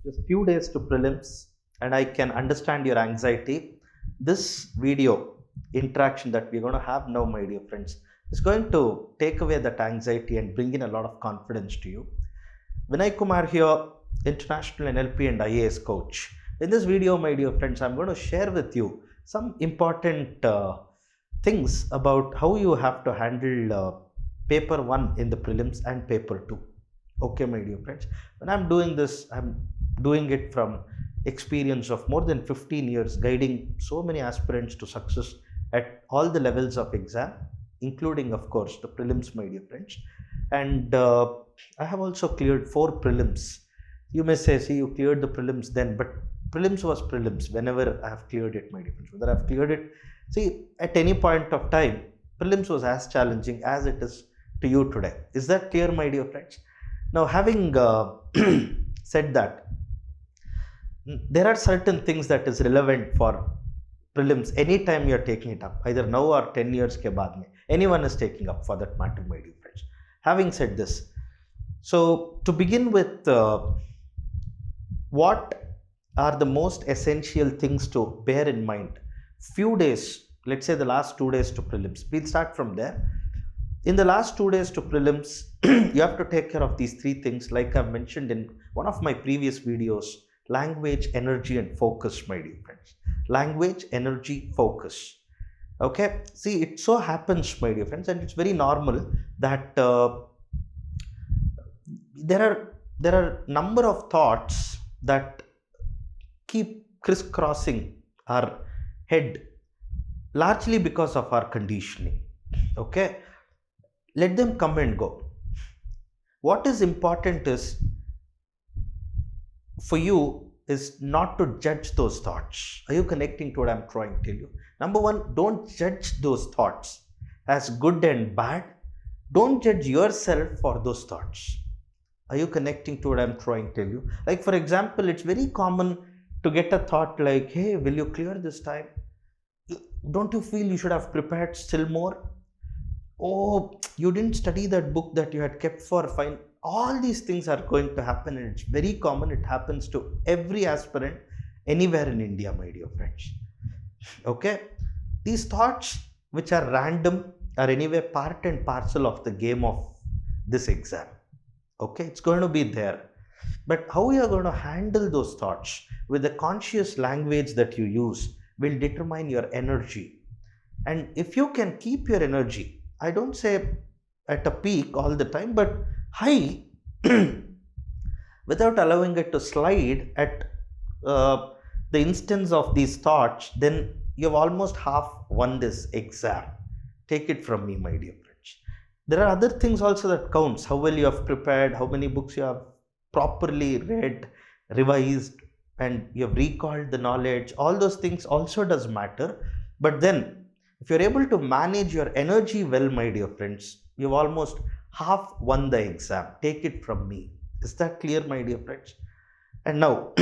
Just few days to prelims, and I can understand your anxiety. This video interaction that we're going to have now, my dear friends, is going to take away that anxiety and bring in a lot of confidence to you. Vinay Kumar here, international NLP and IAS coach. In this video, my dear friends, I'm going to share with you some important things about how you have to handle paper 1 in the prelims and paper 2. Okay, my dear friends, when I'm doing this, I'm doing it from experience of more than 15 years, guiding so many aspirants to success at all the levels of exam, including, of course, the prelims, my dear friends. And I have also cleared 4 prelims. You may say, see, you cleared the prelims then, but prelims was prelims whenever I have cleared it, my dear friends. Whether I've cleared it, see, at any point of time, prelims was as challenging as it is to you today. Is that clear, my dear friends? Now, having said that, there are certain things that is relevant for prelims anytime you are taking it up, either now or 10 years ke baad mein. Anyone is taking up for that matter, my dear friends. Having said this, so to begin with, what are the most essential things to bear in mind? Few days, let's say the last 2 days to prelims. We'll start from there. In the last 2 days to prelims, you have to take care of these 3 things, like I've mentioned in one of my previous videos: language, energy, and focus, my dear friends. Language, energy, focus. Okay, see, it so happens, my dear friends, and it's very normal that there are number of thoughts that keep crisscrossing our head, largely because of our conditioning. Okay, let them come and go. What is important is for you is not to judge those thoughts. Are you connecting to what I'm trying to tell you? Number one, don't judge those thoughts as good and bad. Don't judge yourself for those thoughts. Are you connecting to what I'm trying to tell you? Like, for example, it's very common to get a thought like, hey, will you clear this time? Don't you feel you should have prepared still more? Oh, you didn't study that book that you had kept for fine. All these things are going to happen, and it's very common. It happens to every aspirant anywhere in India, my dear friends. Okay, these thoughts, which are random, are anyway part and parcel of the game of this exam. Okay, it's going to be there, but how you are going to handle those thoughts with the conscious language that you use will determine your energy. And if you can keep your energy, I don't say at a peak all the time, but high, without allowing it to slide at the instance of these thoughts, then you've almost half won this exam. Take it from me, my dear friends. There are other things also that counts. How well you have prepared, how many books you have properly read, revised, and you have recalled the knowledge. All those things also does matter. But then, if you're able to manage your energy well, my dear friends, you've almost half won the exam. Take it from me. Is that clear, my dear friends? And now,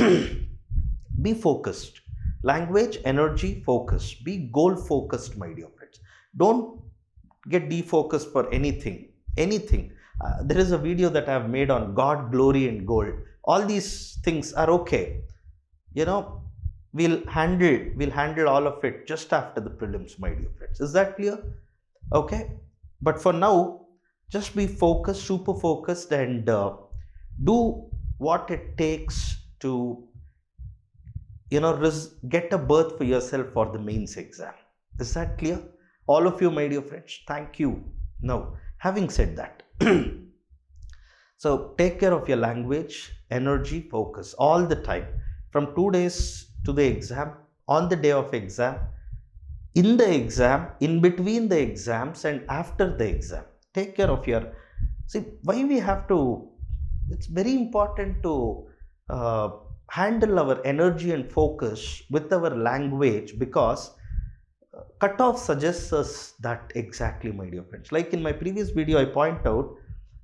be focused. Language, energy, focus. Be goal focused, my dear friends. Don't get defocused for anything. There is a video that I have made on God, glory, and gold. All these things are okay. You know, we'll handle all of it just after the prelims, my dear friends. Is that clear? Okay, but for now, just be focused, super focused, and do what it takes to, get a berth for yourself for the mains exam. Is that clear? All of you, my dear friends, thank you. Now, having said that, so take care of your language, energy, focus all the time, from 2 days to the exam, on the day of exam, in the exam, in between the exams, and after the exam. Take care of your, see, why we have to, it's very important to handle our energy and focus with our language, because cutoff suggests us that exactly, my dear friends. Like in my previous video, I point out,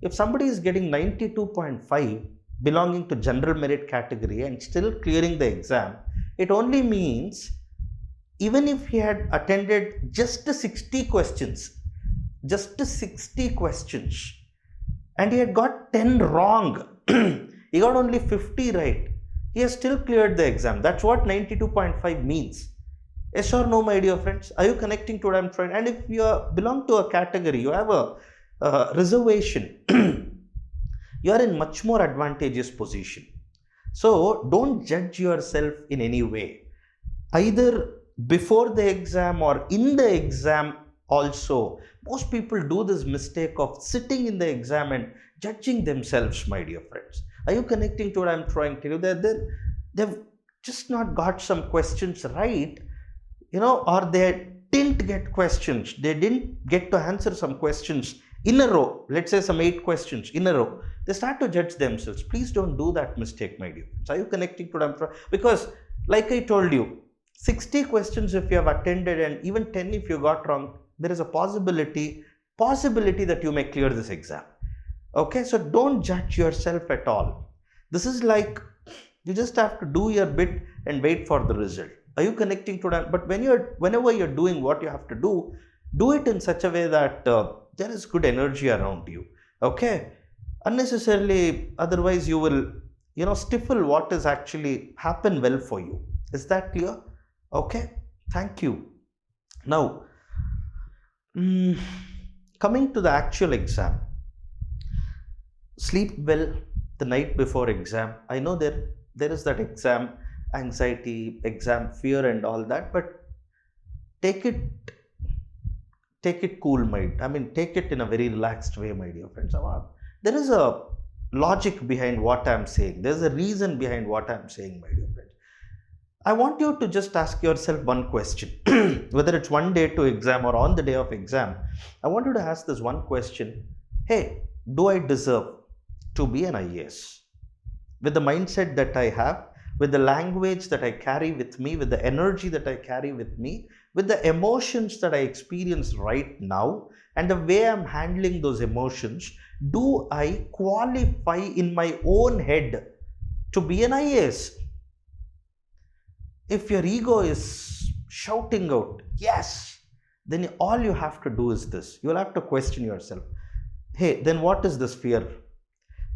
if somebody is getting 92.5 belonging to general merit category and still clearing the exam, it only means even if he had attended just 60 questions, and he had got 10 wrong, he got only 50 right, He has still cleared the exam. That's what 92.5 means. Yes or no, my dear friends? Are you connecting to what I'm trying? And if you belong to a category, you have a reservation, you are in much more advantageous position. So don't judge yourself in any way, either before the exam or in the exam also. Most people do this mistake of sitting in the exam and judging themselves, my dear friends. Are you connecting to what I'm trying to tell you? They've just not got some questions right, or they didn't get questions. They didn't get to answer some questions in a row. Let's say some 8 questions in a row. They start to judge themselves. Please don't do that mistake, my dear friends. Are you connecting to what I'm trying? Because, like I told you, 60 questions if you have attended and even 10 if you got wrong, there is a possibility that you may clear this exam. Okay, so don't judge yourself at all. This is like, you just have to do your bit and wait for the result. Are you connecting to that? But whenever you're doing what you have to do it in such a way that there is good energy around you. Okay, unnecessarily, otherwise you will stifle what is actually happen well for you. Is that clear? Okay, thank you. Now, coming to the actual exam, sleep well the night before exam. I know there is that exam anxiety, exam fear and all that, but take it cool, take it in a very relaxed way, my dear friends. There is a logic behind what I'm saying. There's a reason behind what I'm saying, my dear friends. I want you to just ask yourself one question. Whether it's one day to exam or on the day of exam, I want you to ask this one question. Hey, do I deserve to be an IAS? With the mindset that I have, with the language that I carry with me, with the energy that I carry with me, with the emotions that I experience right now, and the way I'm handling those emotions, do I qualify in my own head to be an IAS? If your ego is shouting out, yes, then all you have to do is this. You'll have to question yourself. Hey, then what is this fear?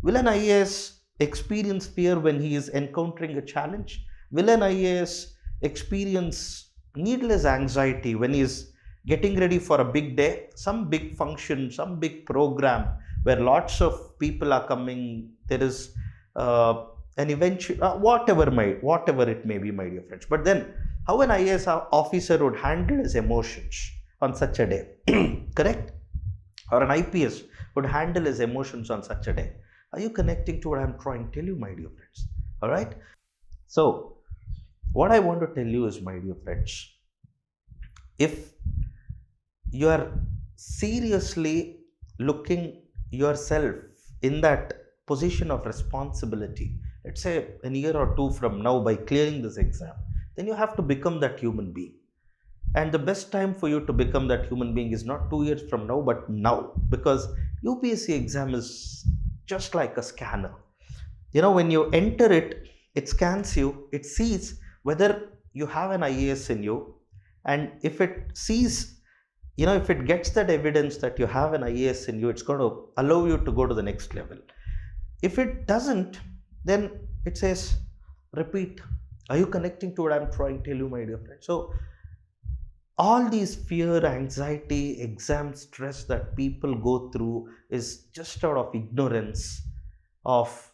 Will an IAS experience fear when he is encountering a challenge? Will an IAS experience needless anxiety when he is getting ready for a big day, some big function, some big program where lots of people are coming? There is an eventual whatever it may be, my dear friends. But then, how an IAS officer would handle his emotions on such a day, correct? Or an IPS would handle his emotions on such a day. Are you connecting to what I'm trying to tell you, my dear friends? All right. So, what I want to tell you is, my dear friends, if you are seriously looking yourself in that position of responsibility, let's say a year or two from now, by clearing this exam, then you have to become that human being. And the best time for you to become that human being is not 2 years from now, but now, because UPSC exam is just like a scanner. When you enter it, it scans you, it sees whether you have an IAS in you, and if it sees, if it gets that evidence that you have an IAS in you, it's going to allow you to go to the next level. If it doesn't, then it says repeat. Are you connecting to what I'm trying to tell you, my dear friend? So all these fear, anxiety, exam stress that people go through is just out of ignorance, of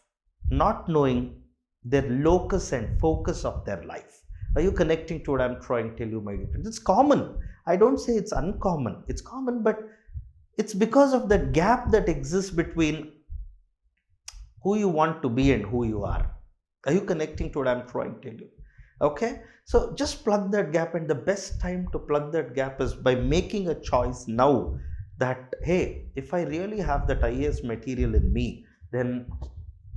not knowing their locus and focus of their life. Are you connecting to what I'm trying to tell you, my dear friends? It's common. I don't say it's uncommon. It's common, but it's because of that gap that exists between who you want to be and who you are. Are you connecting to what I'm trying to tell you? Okay, so just plug that gap, and the best time to plug that gap is by making a choice now that, hey, if I really have that IAS material in me, then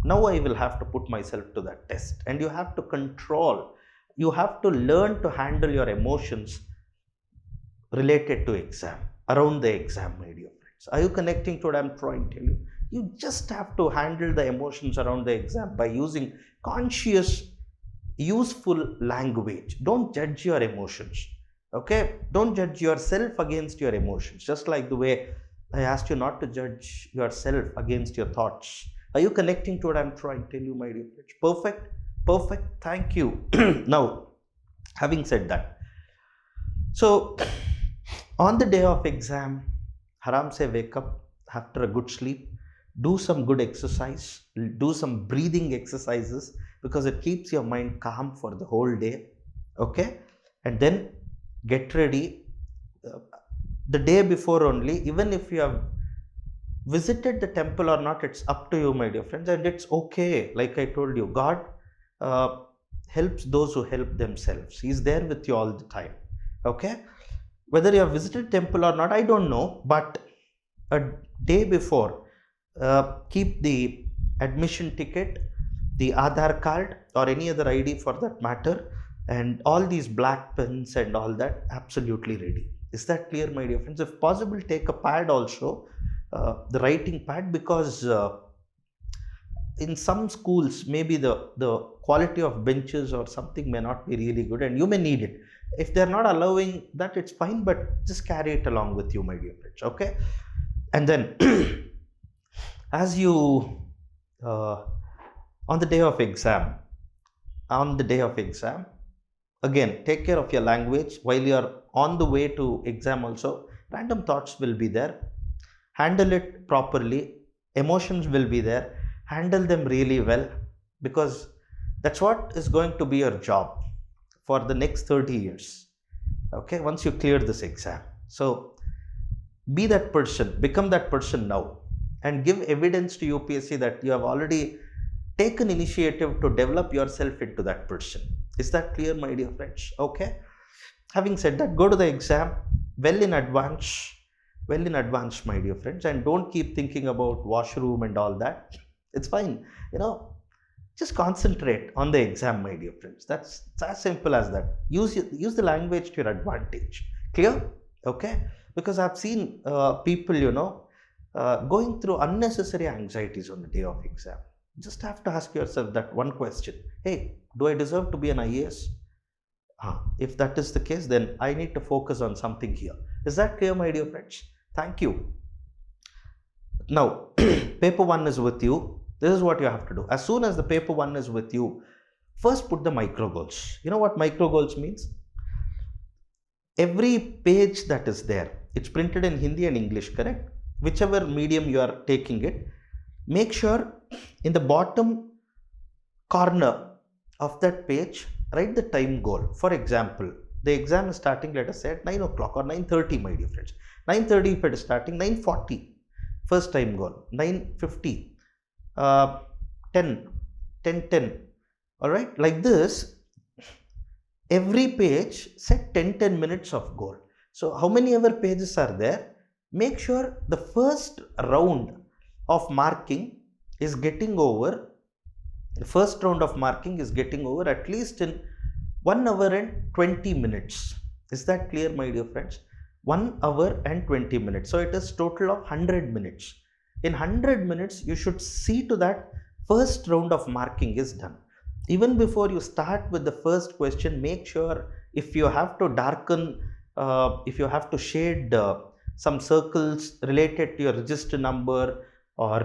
now I will have to put myself to that test. And you have to control, you have to learn to handle your emotions related to exam, around the exam, my dear friends. Are you connecting to what I'm trying to tell you? You just have to handle the emotions around the exam by using conscious, useful language. Don't judge your emotions. Okay, don't judge yourself against your emotions, just like the way I asked you not to judge yourself against your thoughts. Are you connecting to what I'm trying to tell you, my dear friends? Perfect. Perfect. Thank you. Now, having said that, so on the day of exam, haram se wake up after a good sleep, do some good exercise, do some breathing exercises because it keeps your mind calm for the whole day. Okay, and then get ready. Uh, the day before only, even if you have visited the temple or not, it's up to you, my dear friends, and it's okay. Like I told you, God uh, helps those who help themselves. He's there with you all the time. Okay, whether you have visited temple or not, I don't know, but a day before, keep the admission ticket, the Aadhaar card, or any other ID for that matter, and all these black pens and all that absolutely ready. Is that clear, my dear friends? If possible, take a pad also, the writing pad, because in some schools maybe the quality of benches or something may not be really good and you may need it. If they're not allowing that, it's fine, but just carry it along with you, my dear friends. Okay, and then as you uh, on the day of exam, again, take care of your language. While you are on the way to exam also, random thoughts will be there. Handle it properly. Emotions will be there. Handle them really well, because that's what is going to be your job for the next 30 years. Okay, once you clear this exam. So be that person, become that person now, and give evidence to UPSC that you have already taken initiative to develop yourself into that person. Is that clear, my dear friends? Okay, having said that, go to the exam well in advance, my dear friends, and don't keep thinking about washroom and all that. It's fine, you know, just concentrate on the exam, my dear friends. That's as simple as that. Use the language to your advantage. Clear? Okay, because I've seen people, going through unnecessary anxieties on the day of exam. Just have to ask yourself that one question: hey, do I deserve to be an IAS? If that is the case, then I need to focus on something here. Is that clear, my dear friends? Thank you. Now, paper one is with you. This is what you have to do. As soon as the paper one is with you, first put the micro goals. You know what micro goals means? Every page that is there, it's printed in Hindi and English, correct? Whichever medium you are taking it, make sure in the bottom corner of that page, write the time goal. For example, the exam is starting, let us say, at 9 o'clock or 9:30, my dear friends. 9:30 if it is starting, 9:40, first time goal. 9:50, 10, 10:10. All right, like this, every page set 10 minutes of goal. So how many ever pages are there, make sure the first round of marking is getting over. The first round of marking is getting over at least in 1 hour and 20 minutes. Is that clear, my dear friends? 1 hour and 20 minutes. So it is total of 100 minutes. In 100 minutes, you should see to that first round of marking is done. Even before you start with the first question, make sure if you have to darken, if you have to shade some circles related to your register number, or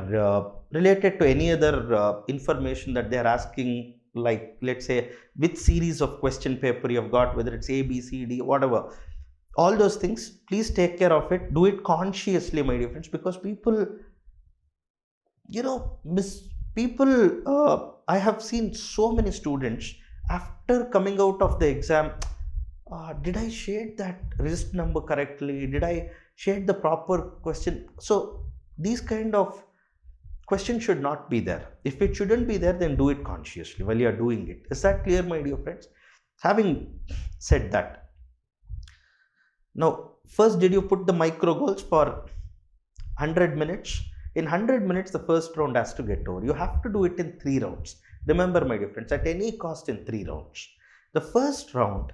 related to any other information that they are asking, like let's say which series of question paper you have got, whether it's A, B, C, D, whatever, all those things, please take care of it. Do it consciously, my dear friends, because people, people, I have seen so many students after coming out of the exam, did I shade that register number correctly? Did I shade the proper question? So these kind of questions should not be there. If it shouldn't be there, then do it consciously while you are doing it. Is that clear, my dear friends? Having said that, now first, did you put the micro goals for 100 minutes? In 100 minutes, the first round has to get over. You have to do it in 3 rounds. Remember, my dear friends, at any cost in 3 rounds. The first round,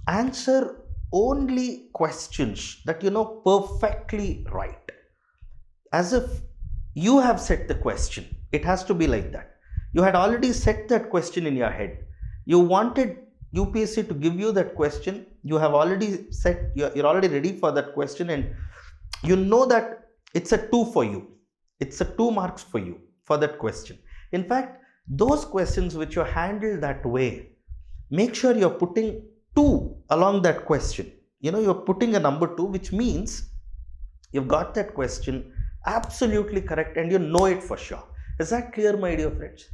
answer only questions that you know perfectly right, as if you have set the question. It has to be like that. You had already set that question in your head. You wanted UPSC to give you that question. You have already set, you're already ready for that question, and you know that it's a 2 for you. It's a 2 marks for you for that question. In fact, those questions which you handle that way, make sure you're putting 2 along that question. You're putting a number 2, which means you've got that question absolutely correct and you know it for sure. Is that clear, my dear friends?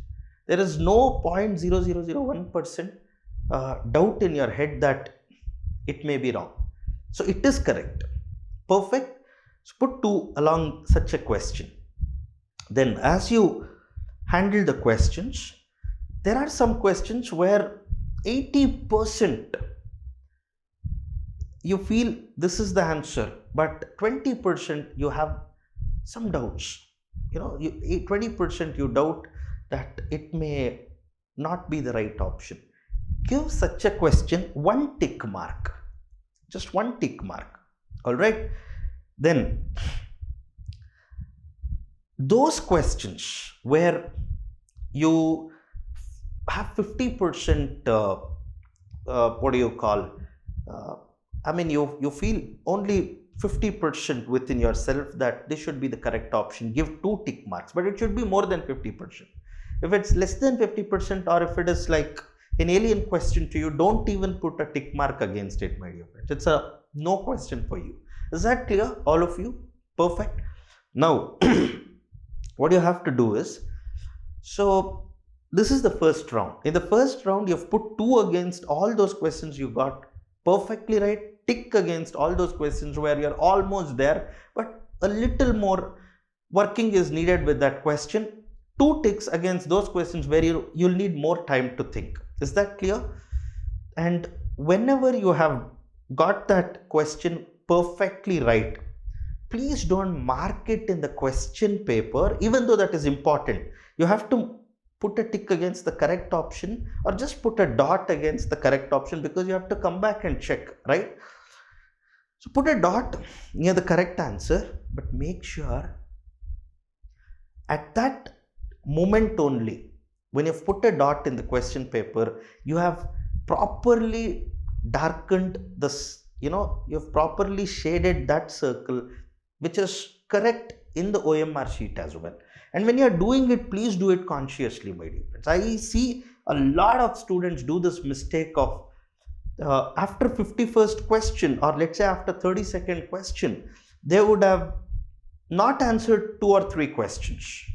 There is no 0.0001% doubt in your head that it may be wrong. So it is correct. Perfect. So put 2 along such a question. Then as you handle the questions, there are some questions where 80% you feel this is the answer, but 20% you have some doubts. 20% you doubt that it may not be the right option. Give such a question 1 tick mark. Just 1 tick mark. All right. Then those questions where you have 50% what do you call you feel only 50% within yourself that this should be the correct option, give 2 tick marks, but it should be more than 50%. If it's less than 50%, or if it is like an alien question to you, don't even put a tick mark against it, my dear friends. It's a no question for you. Is that clear, all of you? Perfect. Now what you have to do is, so this is the first round. In the first round, you've put 2 against all those questions you got perfectly right, tick against all those questions where you're almost there, but a little more working is needed with that question. 2 ticks against those questions where you'll need more time to think. Is that clear? And whenever you have got that question perfectly right, please don't mark it in the question paper, even though that is important. You have to put a tick against the correct option, or just put a dot against the correct option, because you have to come back and check, right? So put a dot near the correct answer, but make sure at that moment only, when you've put a dot in the question paper, you have properly darkened this, you've properly shaded that circle, which is correct in the OMR sheet as well. And when you are doing it, please do it consciously, my dear friends. I see a lot of students do this mistake of after 51st question, or let's say after 32nd question, they would have not answered 2 or 3 questions.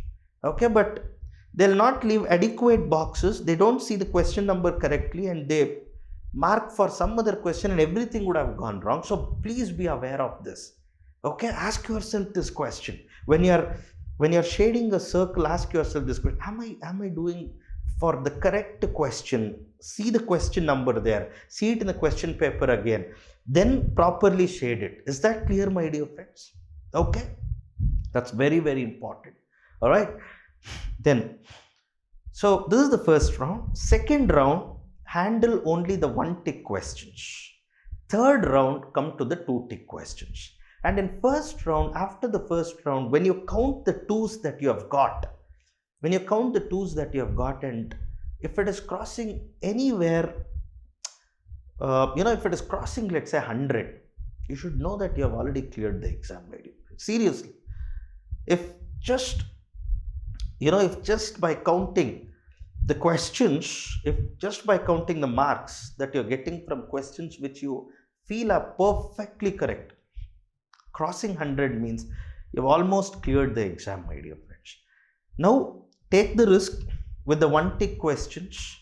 Okay, but they'll not leave adequate boxes. They don't see the question number correctly, and they mark for some other question, and everything would have gone wrong. So please be aware of this. Okay, ask yourself this question. When you're shading a circle, ask yourself this question: am I doing for the correct question? See the question number there, see it in the question paper again, then properly shade it. Is that clear, my dear friends? Okay, that's very, very important. All right, then, so this is the first round. Second round, handle only the 1 tick questions. Third round, come to the 2 tick questions. And in first round, after the first round, when you count the 2s that you have got, and if it is crossing anywhere, if it is crossing, let's say 100, you should know that you have already cleared the exam, lady. Seriously. If just by counting the questions, if just by counting the marks that you're getting from questions which you feel are perfectly correct, crossing 100 means you've almost cleared the exam, my dear friends. Now, take the risk with the 1 tick questions.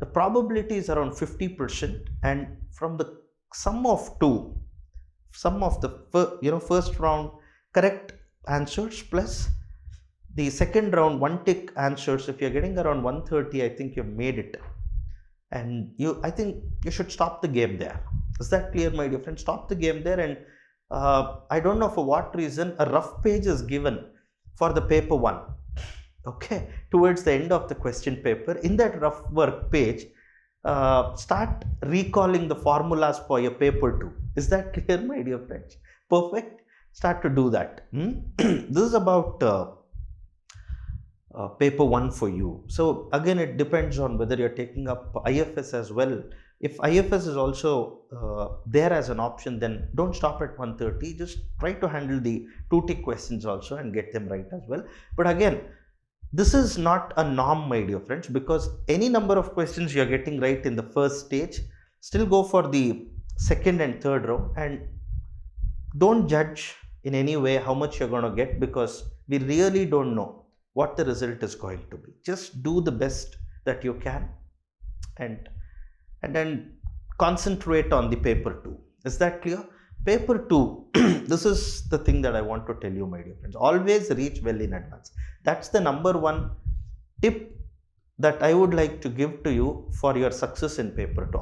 The probability is around 50%, and from the sum of the first round correct answers plus the second round 1 tick answers, if you're getting around 130, I think you've made it. And I think you should stop the game there. Is that clear, my dear friends? Stop the game there. And I don't know for what reason a rough page is given for the paper 1. Okay, towards the end of the question paper. In that rough work page, start recalling the formulas for your paper 2. Is that clear, my dear friends? Perfect. Start to do that. This is about paper 1 for you. So again, it depends on whether you're taking up IFS as well. If IFS is also there as an option, then don't stop at 130. Just try to handle the 2 tick questions also and get them right as well. But again, This is not a norm, my dear friends, because any number of questions you're getting right in the first stage, still go for the second and third row, and don't judge in any way how much you're going to get, because we really don't know what the result is going to be. Just do the best that you can, and then concentrate on the paper 2. Is that clear? Paper 2, this is the thing that I want to tell you, my dear friends. Always reach well in advance. That's the number one tip that I would like to give to you for your success in paper 2.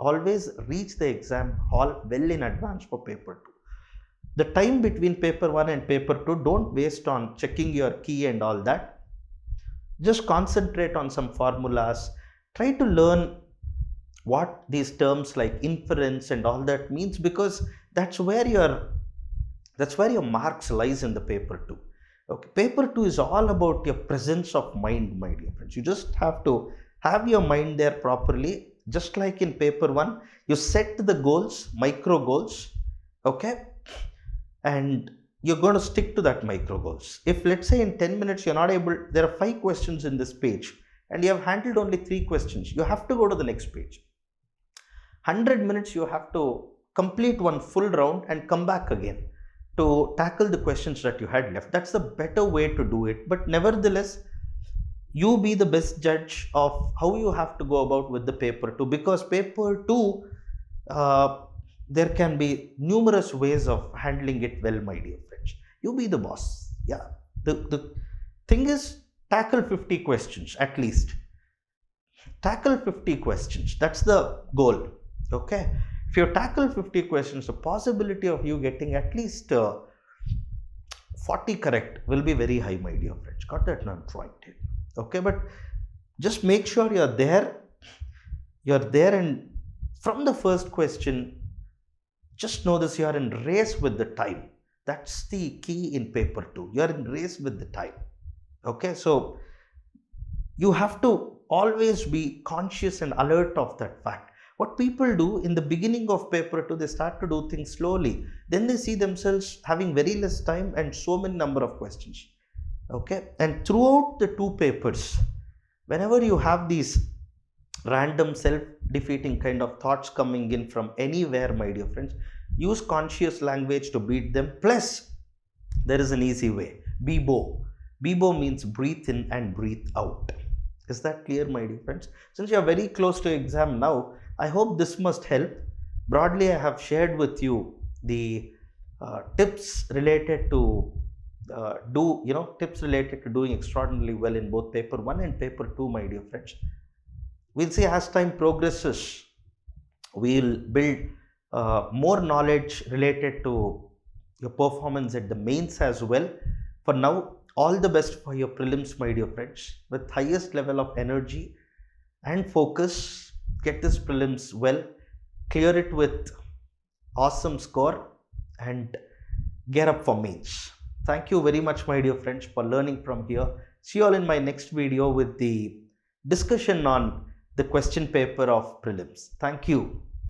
Always reach the exam hall well in advance for paper 2. The time between paper 1 and paper 2, don't waste on checking your key and all that. Just concentrate on some formulas. Try to learn what these terms like inference and all that means, because that's where your marks lies in the paper 2. Okay, paper 2 is all about your presence of mind, my dear friends. You just have to have your mind there properly. Just like in paper 1, you set the goals, micro goals, okay, and you're going to stick to that micro goals. If let's say in 10 minutes you're not able, there are 5 questions in this page and you have handled only 3 questions, you have to go to the next page. 100 minutes you have to complete one full round and come back again to tackle the questions that you had left. That's the better way to do it. But nevertheless, you be the best judge of how you have to go about with the paper 2, because paper 2, there can be numerous ways of handling it well, my dear friends. You be the boss. Yeah. The thing is, tackle 50 questions at least. Tackle 50 questions. That's the goal. Okay. If you tackle 50 questions, the possibility of you getting at least 40 correct will be very high, my dear friends. Got that? No, I'm trying to. Okay, but just make sure you're there. And from the first question, just know this, you're in race with the time. That's the key in paper 2. You're in race with the time. Okay, so you have to always be conscious and alert of that fact. What people do in the beginning of paper 2, they start to do things slowly. Then they see themselves having very less time and so many number of questions. Okay, and throughout the 2 papers, whenever you have these random self-defeating kind of thoughts coming in from anywhere, my dear friends, use conscious language to beat them. Plus, there is an easy way. BIBO. BIBO means breathe in and breathe out. Is that clear, my dear friends? Since you are very close to exam now, I hope this must help. Broadly, I have shared with you the tips related to tips related to doing extraordinarily well in both paper 1 and paper 2, my dear friends. We'll see as time progresses, we'll build more knowledge related to your performance at the mains as well. For now, all the best for your prelims, my dear friends. With highest level of energy and focus, get this prelims well, clear it with awesome score, and gear up for mains. Thank you very much, my dear friends, for learning from here. See you all in my next video with the discussion on the question paper of prelims. Thank you.